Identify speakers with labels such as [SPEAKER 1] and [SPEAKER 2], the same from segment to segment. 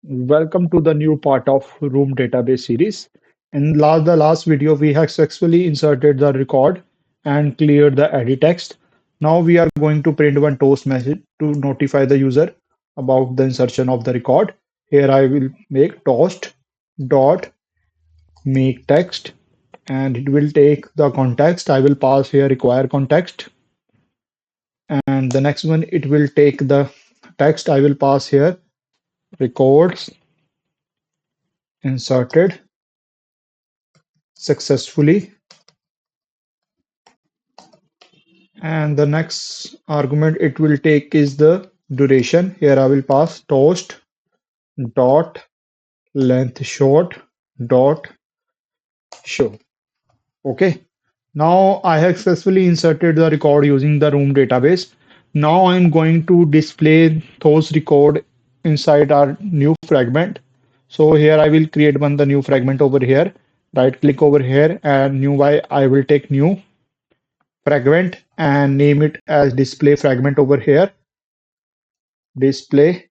[SPEAKER 1] Welcome to the new part of Room Database series. In the last video, we have successfully inserted the record and cleared the edit text. Now we are going to print one toast message to notify the user about the insertion of the record. Here I will make toast dot make text and it will take the context. I will pass here require context, and the next one it will take the text. I will pass here records inserted successfully, and the next argument it will take is the duration. Here I will pass toast dot length short dot show. Okay, now I have successfully inserted the record using the room database. Now I'm going to display those record inside our new fragment. So here I will create one the new fragment over here. Right click over here and new by I will take new fragment and name it as display fragment over here. Display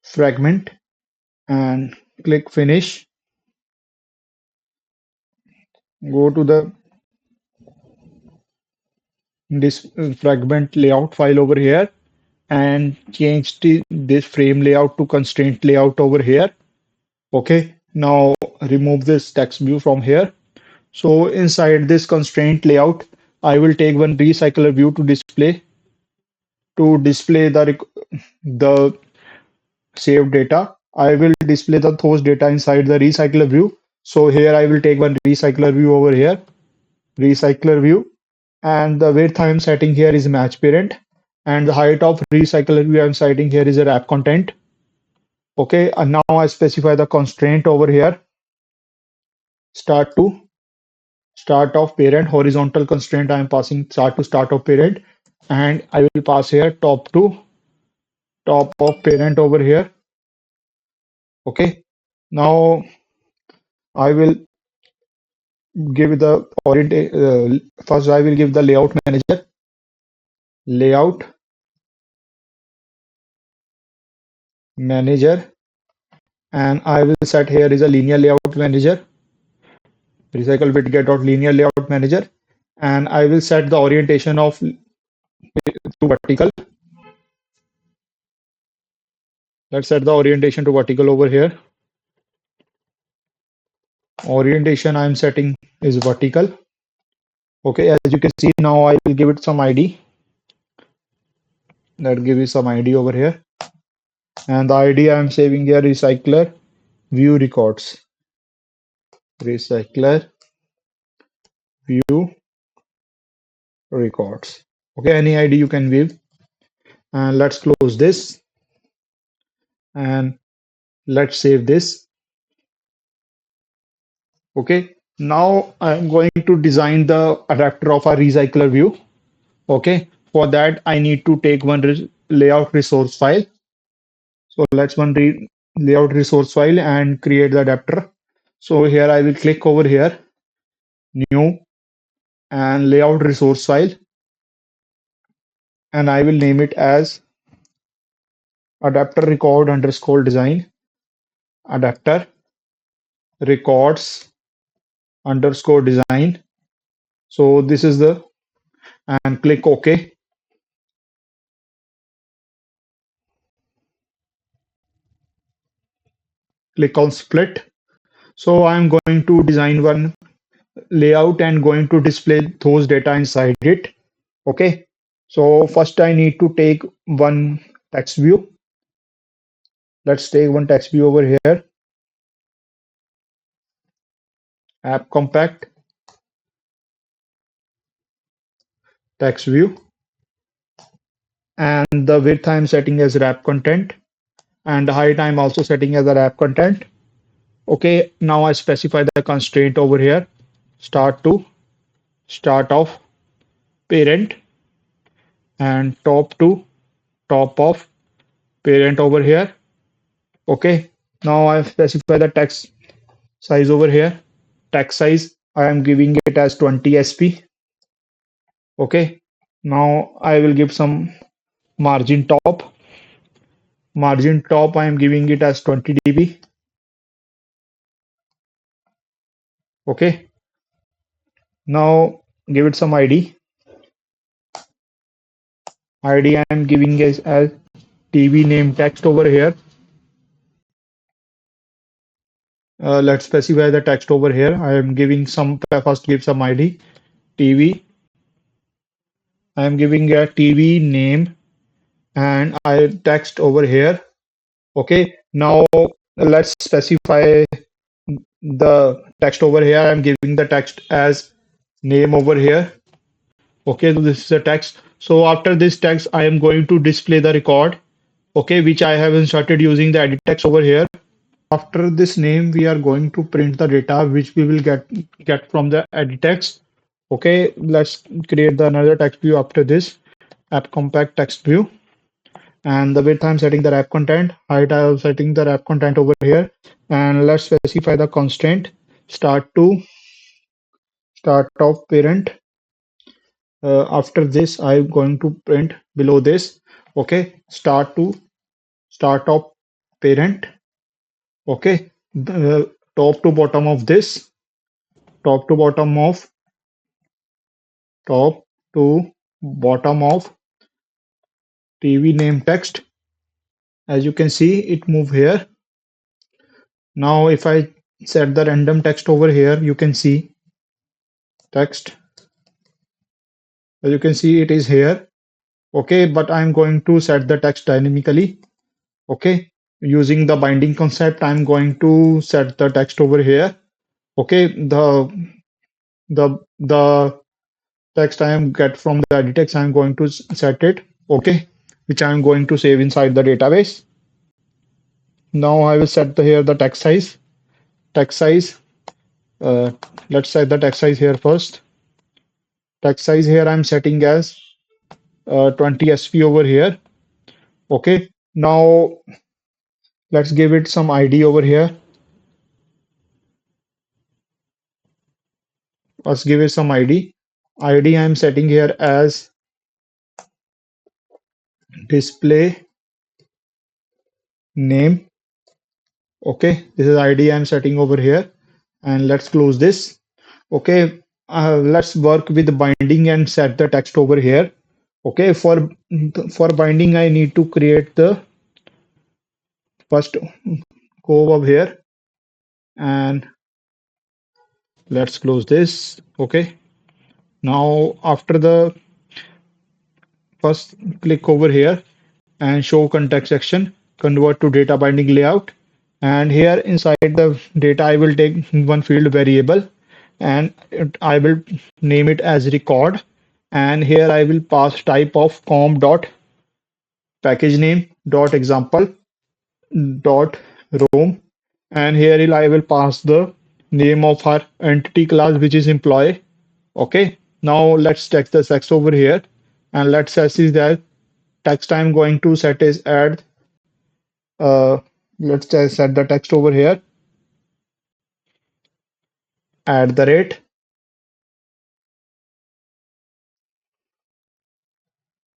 [SPEAKER 1] fragment and click finish. Go to the this fragment layout file over here and change this frame layout to constraint layout over here. Okay, now remove this text view from here. So inside this constraint layout, I will take one recycler view to display the saved data. I will display the those data inside the recycler view. So here I will take one recycler view over here, recycler view, and the width I am setting here is match parent, and the height of recycler view I am setting here is a wrap content. Okay, and now I specify the constraint over here, start of parent, horizontal constraint I am passing start of parent, and I will pass here top to top of parent over here. Okay, now I will give the first I will give the layout manager, and I will set here is a linear layout manager, recycle bit get dot linear layout manager, and I will set the orientation of to vertical. Let's set the orientation to vertical over here. Orientation I'm setting is vertical. Okay, as you can see now I will give it some ID. Let's give it some ID over here, and the ID I'm saving here recycler view records. Recycler view records. Okay, any ID you can give, and let's close this and let's save this. Okay, now I'm going to design the adapter of our recycler view. Okay, for that I need to take one layout resource file. So let's one layout resource file and create the adapter. So here I will click over here, new and layout resource file, and I will name it as adapter record underscore design, adapter records underscore design. So this is the, and click OK. Click on split. So I'm going to design one layout and going to display those data inside it. Okay. So first I need to take one text view. Let's take one text view over here. App compact text view. And the width I'm setting as wrap content. And the height I'm also setting as a wrap content. Okay, now I specify the constraint over here. Start of parent and top to top of parent over here. Okay, now I specify the text size over here. Text size I am giving it as 20 sp. Okay, now I will give some margin top, Margin top, I am giving it as 20 dB. Okay. Now give it some ID. ID I am giving as TV name text over here. Let's specify the text over here. I am giving some, first give some ID. TV. I am giving a TV name and I text over here. Okay. Now let's specify the text over here. I'm giving the text as name over here. Okay, so this is the text. So after this text, I am going to display the record, okay, which I have inserted using the edit text over here. After this name, we are going to print the data which we will get from the edit text. Okay, let's create the another text view after this app compact text view. And the width I'm setting the wrap content, height I am setting the wrap content over here. And let's specify the constraint start of parent. After this, I'm going to print below this. Okay, start of parent. Okay, the top to bottom of this, top to bottom of top to bottom of TV name text. As you can see, it move here. Now, if I set the random text over here, you can see text. As you can see, it is here. Okay, but I'm going to set the text dynamically. Okay, using the binding concept, I'm going to set the text over here. Okay, the text I am get from the edit text, I'm going to set it. Okay, which I'm going to save inside the database. Now I will set here the text size. Text size. Uh, let's set the text size here first. Text size here I'm setting as 20 sp over here. Okay, now let's give it some ID over here. Let's give it some ID. ID I'm setting here as display name. Okay, this is ID I'm setting over here, and let's close this. Okay, let's work with binding and set the text over here. Okay, for binding, I need to create the first go over here and let's close this. Okay, now after the first click over here and show context section, convert to data binding layout. And here inside the data, I will take one field variable and I will name it as record. And here I will pass type of com dot package name dot example dot rom. And here I will pass the name of our entity class, which is employee. Okay. Now let's text the text over here and let's access that text I'm going to set is add. Uh, let's set the text over here. At the rate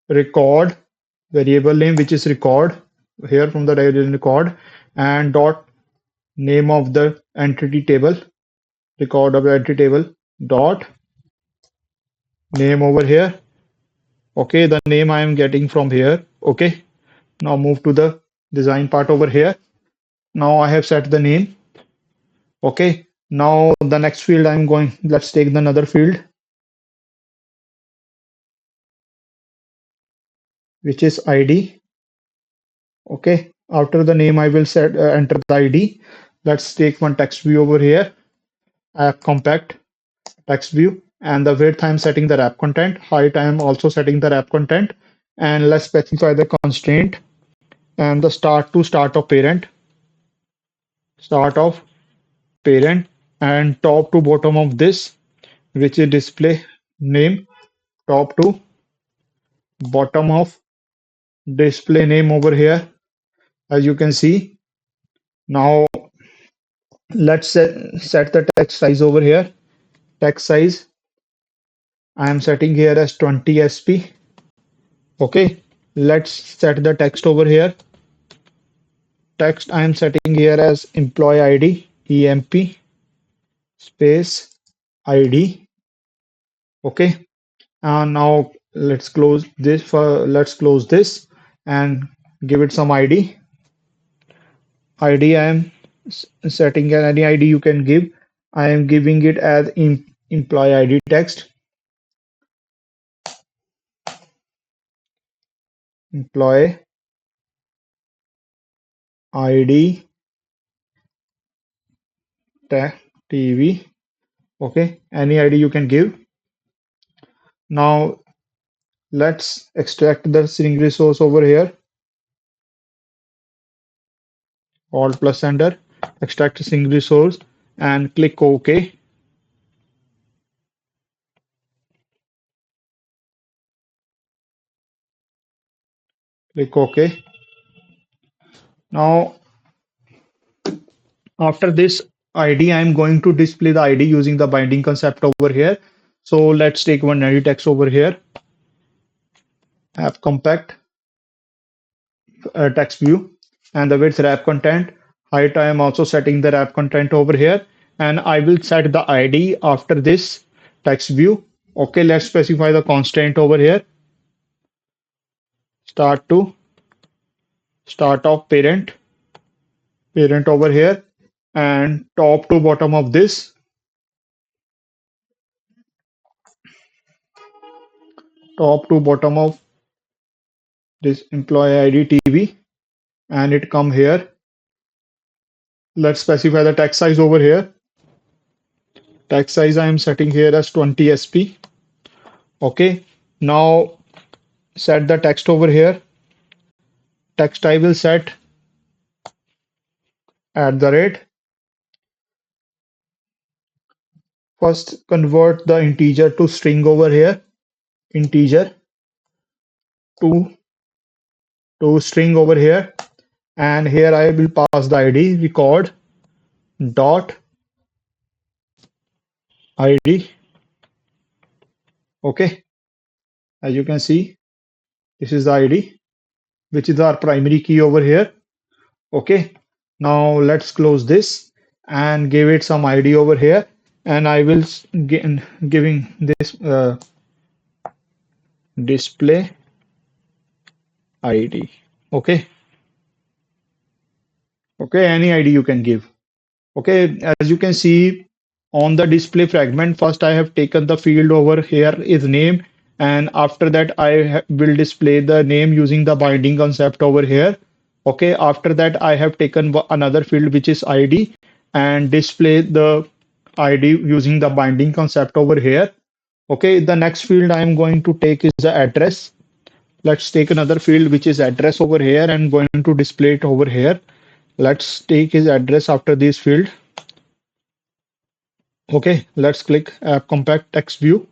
[SPEAKER 1] record variable name, which is record here from the record, and dot name of the entity table, record of the entity table dot name over here. Okay, the name I am getting from here. Okay, now move to the design part over here. Now I have set the name. Okay, now the next field I'm going, let's take another field, which is ID. Okay, after the name I will set enter the ID. Let's take one text view over here, app compact text view, and the width I'm setting the wrap content, height I am also setting the wrap content, and let's specify the constraint and the start of parent, start of parent, and top to bottom of this, which is display name, top to bottom of display name over here. As you can see, now let's set the text size over here. Text size I am setting here as 20 sp. Okay, let's set the text over here. text I am setting here as employee ID, EMP space ID. Okay. And now let's close this and give it some ID. ID I am setting any ID you can give. I am giving it as employee ID text. Employee ID TV. Okay, any ID you can give. Now let's extract the string resource over here. Alt plus enter, extract string resource and click OK. Click OK. Now after this ID, I'm going to display the ID using the binding concept over here. So let's take one edit text over here. App compact text view and the width wrap content. Height, I am also setting the wrap content over here. And I will set the ID after this text view. Okay, let's specify the constraint over here. Start to start of parent over here, and top to bottom of this, top to bottom of this employee ID TV, and it come here. Let's specify the text size over here. Text size I am setting here as 20 SP. Okay, now set the text over here. Text I will set @ first convert the integer to string over here, integer to string over here, and here I will pass the ID record dot ID. Okay, as you can see, this is the ID, which is our primary key over here. Okay, now let's close this and give it some ID over here, and I will giving this display ID. Okay, okay, any ID you can give. Okay, as you can see on the display fragment, first I have taken the field over here is name, and after that I will display the name using the binding concept over here. Okay, after that I have taken another field which is ID and display the ID using the binding concept over here. Okay, the next field I am going to take is the address. Let's take another field which is address over here and going to display it over here. Let's take his address after this field. Okay, let's click app compact text view,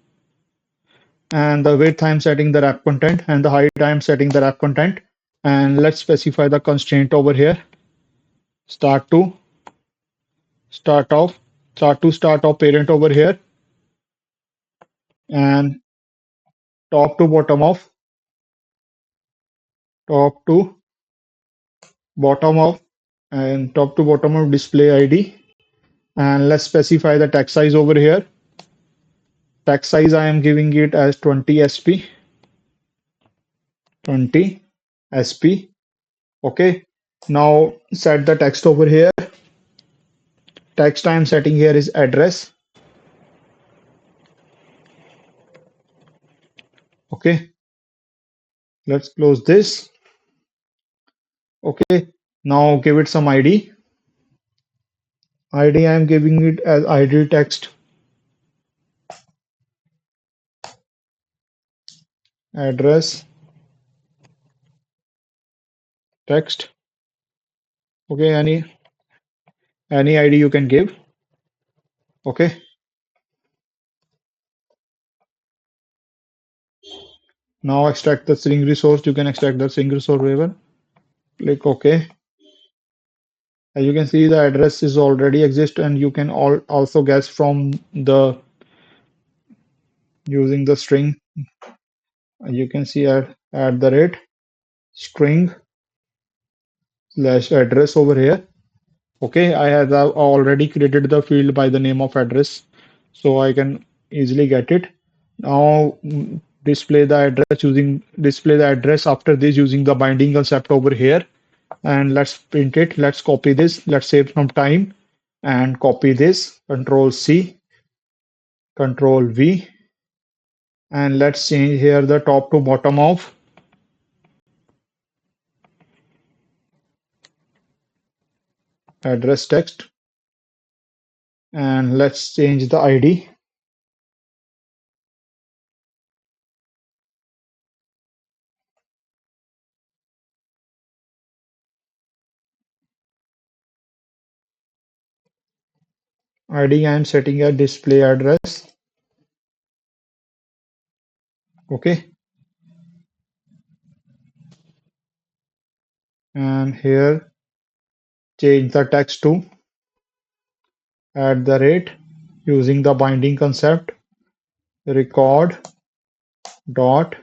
[SPEAKER 1] and the width I'm setting the wrap content and the height I'm setting the wrap content, and let's specify the constraint over here. Start to start of parent over here, and top to bottom of top to bottom of and top to bottom of display ID, and let's specify the text size over here. Text size I am giving it as 20 SP. 20 SP. Okay, now set the text over here. Text I am setting here is address. Okay, let's close this. Okay, now give it some ID. ID I am giving it as ID text address text. Okay, any ID you can give. Okay, now extract the string resource. You can extract the string resource wherever. Click OK. As you can see, the address is already exist, and you can also guess from the using the string. You can see at the rate string slash address over here. Okay, I have already created the field by the name of address, so I can easily get it. Now display the address after this using the binding concept over here, and let's print it. Let's copy this. Let's save some time and copy this. Control C, Control V, and let's change here the top to bottom of address text, and let's change the ID. ID I am setting a display address. Okay, and here change the text to @ using the binding concept record dot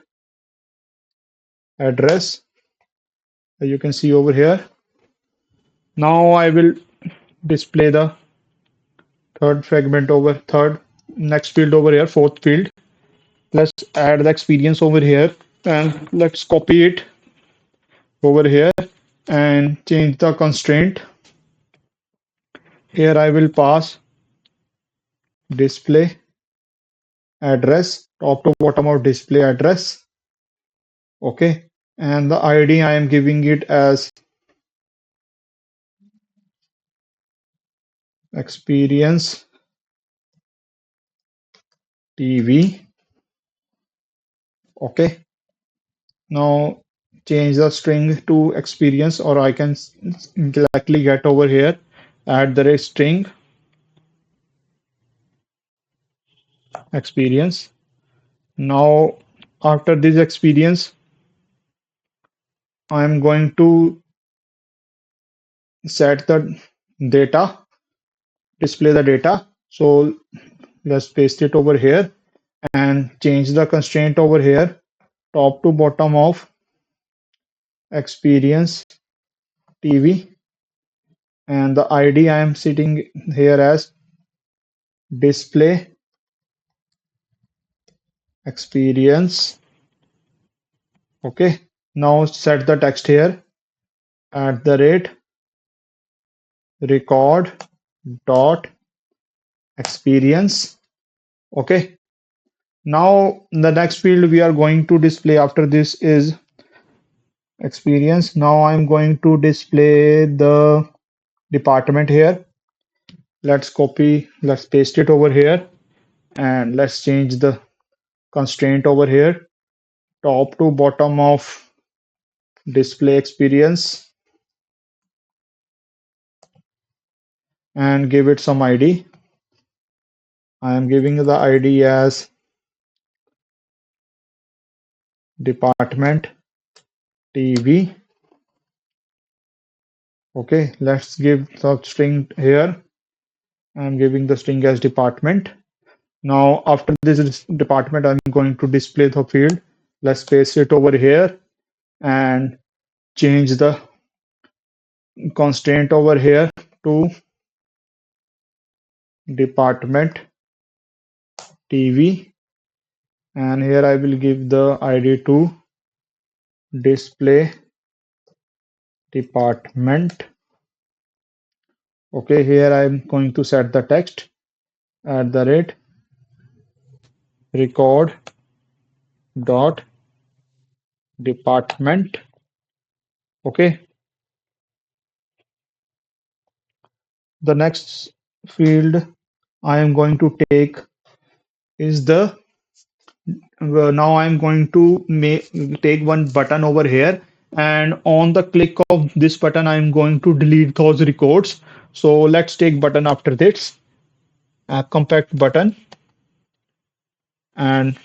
[SPEAKER 1] address. You can see over here. Now I will display the third next field over here, fourth field. Let's add the experience over here and let's copy it over here and change the constraint. Here I will pass display address, top to bottom of display address. Okay, and the ID I am giving it as experience TV. Okay, now change the string to experience, or I can directly get over here @string experience. Now after this experience, I am going to set the data, display the data. So let's paste it over here and change the constraint over here, top to bottom of experience TV, and the ID I am setting here as display experience. Okay, now set the text here @record dot experience. Okay, now the next field we are going to display after this is experience. Now I'm going to display the department here. Let's paste it over here and let's change the constraint over here, top to bottom of display experience, and give it some ID. I am giving the ID as department TV. Okay, let's give the string here. I'm giving the string as department. Now after this department, I'm going to display the field. Let's paste it over here and change the constraint over here to department TV, and here I will give the ID to display department. Okay, here I'm going to set the text @record dot department. Okay, the next field I am going to take is the now I'm going to take one button over here, and on the click of this button I'm going to delete those records. So let's take button after this, compact button, and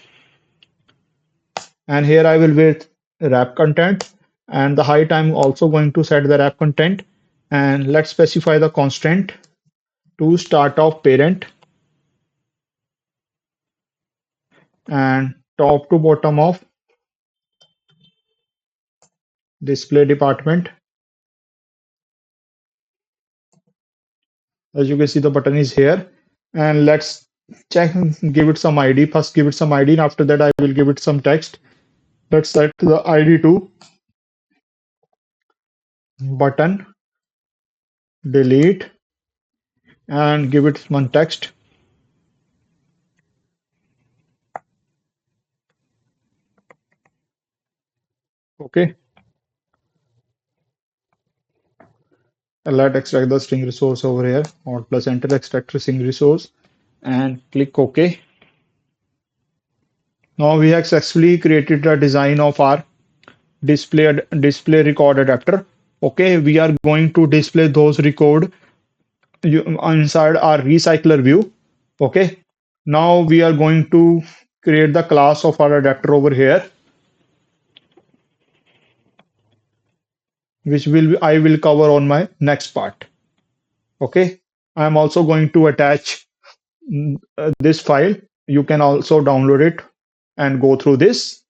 [SPEAKER 1] here I will wait wrap content, and the height I'm also going to set the wrap content, and let's specify the constraint to start of parent and top to bottom of display department. As you can see, the button is here. And let's check, give it some ID. First, give it some ID, and after that, I will give it some text. Let's set the ID to button delete and give it one text. Okay. And let's extract the string resource over here. Alt plus enter, extract string resource, and click OK. Now we have successfully created a design of our display record adapter. Okay, we are going to display those record inside our recycler view. Okay, now we are going to create the class of our adapter over here, which I will cover on my next part. Okay, I am also going to attach this file. You can also download it and go through this.